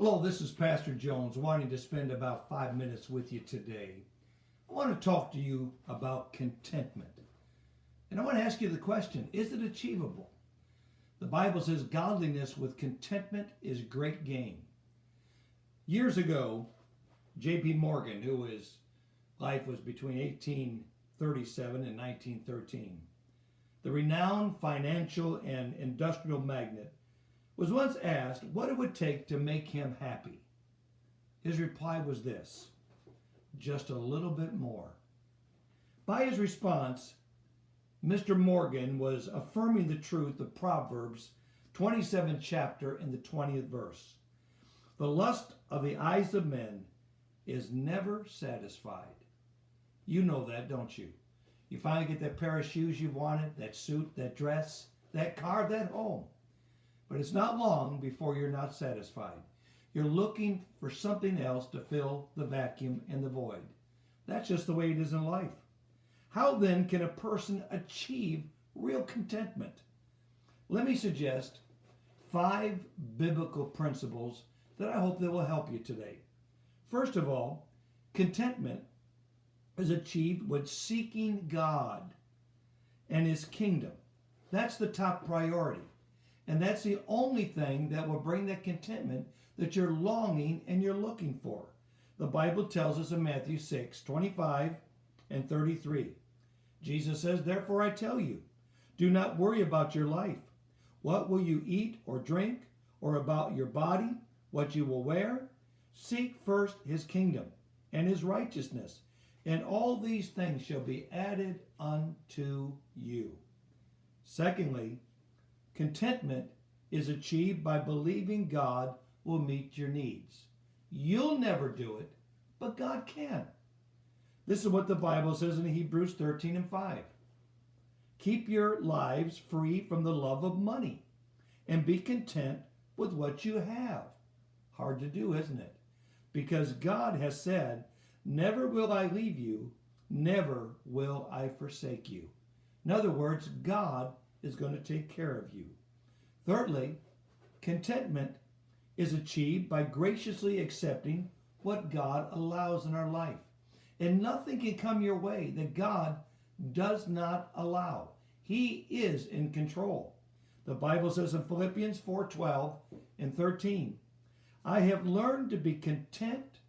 Hello, this is Pastor Jones, wanting to spend about 5 minutes with you today. I want to talk to you about contentment. And I want to ask you the question, is it achievable? The Bible says godliness with contentment is great gain. Years ago, J.P. Morgan, whose life was between 1837 and 1913, the renowned financial and industrial magnate, was once asked what it would take to make him happy. His reply was this: just a little bit more. By his response, Mr. Morgan was affirming the truth of Proverbs 27th chapter and the 20th verse. The lust of the eyes of men is never satisfied. You know that, don't you? You finally get that pair of shoes you've wanted, that suit, that dress, that car, that home. But it's not long before you're not satisfied. You're looking for something else to fill the vacuum and the void. That's just the way it is in life. How then can a person achieve real contentment? Let me suggest 5 biblical principles that I hope that will help you today. First of all, contentment is achieved with seeking God and His kingdom. That's the top priority. And that's the only thing that will bring that contentment that you're longing and you're looking for. The Bible tells us in Matthew 6:25 and 33. Jesus says, "Therefore I tell you, do not worry about your life. What will you eat or drink, or about your body, what you will wear? Seek first His kingdom and His righteousness, and all these things shall be added unto you." Secondly, contentment is achieved by believing God will meet your needs. You'll never do it, but God can. This is what the Bible says in Hebrews 13:5. Keep your lives free from the love of money and be content with what you have. Hard to do, isn't it? Because God has said, "Never will I leave you, never will I forsake you." In other words, God is going to take care of you. Thirdly, contentment is achieved by graciously accepting what God allows in our life. And nothing can come your way that God does not allow. He is in control. The Bible says in Philippians 4:12 and 13, "I have learned to be content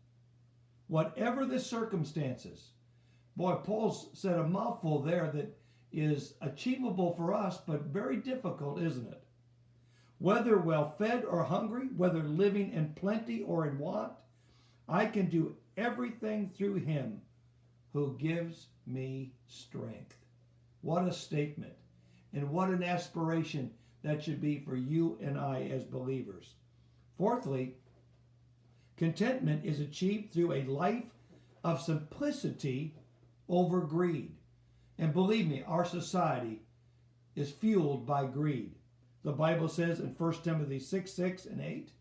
whatever the circumstances." Boy, Paul's said a mouthful there that is achievable for us, but very difficult, isn't it? "Whether well fed or hungry, whether living in plenty or in want, I can do everything through Him who gives me strength." What a statement, and what an aspiration that should be for you and I as believers. Fourthly, contentment is achieved through a life of simplicity over greed. And believe me, our society is fueled by greed. The Bible says in 1 Timothy 6:6 and 8,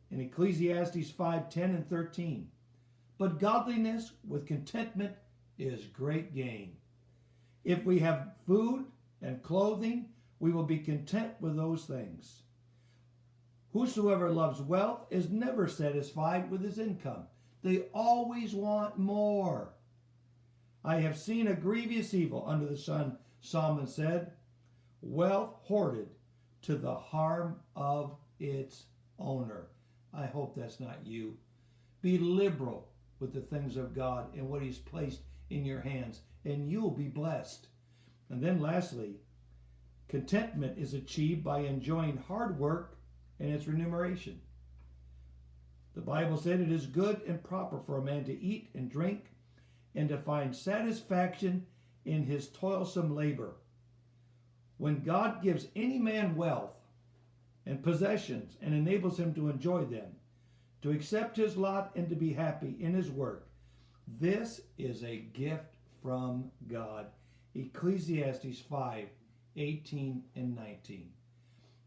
in Ecclesiastes 5:10 and 13, "But godliness with contentment is great gain." If we have food and clothing, we will be content with those things. "Whosoever loves wealth is never satisfied with his income." They always want more. "I have seen a grievous evil under the sun," Solomon said, "wealth hoarded to the harm of its owner." I hope that's not you. Be liberal with the things of God and what He's placed in your hands, and you'll be blessed. And then lastly, contentment is achieved by enjoying hard work and its remuneration. The Bible said it is good and proper for a man to eat and drink and to find satisfaction in his toilsome labor. When God gives any man wealth and possessions and enables him to enjoy them, to accept his lot and to be happy in his work, this is a gift from God. Ecclesiastes 5:18 and 19.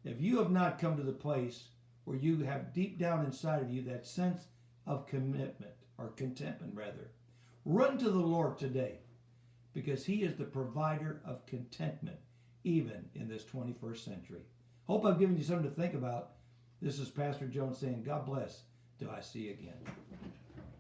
If you have not come to the place where you have deep down inside of you that sense of commitment, or contentment rather, run to the Lord today, because He is the provider of contentment even in this 21st century. Hope I've given you something to think about. This is Pastor Jones saying God bless till I see you again.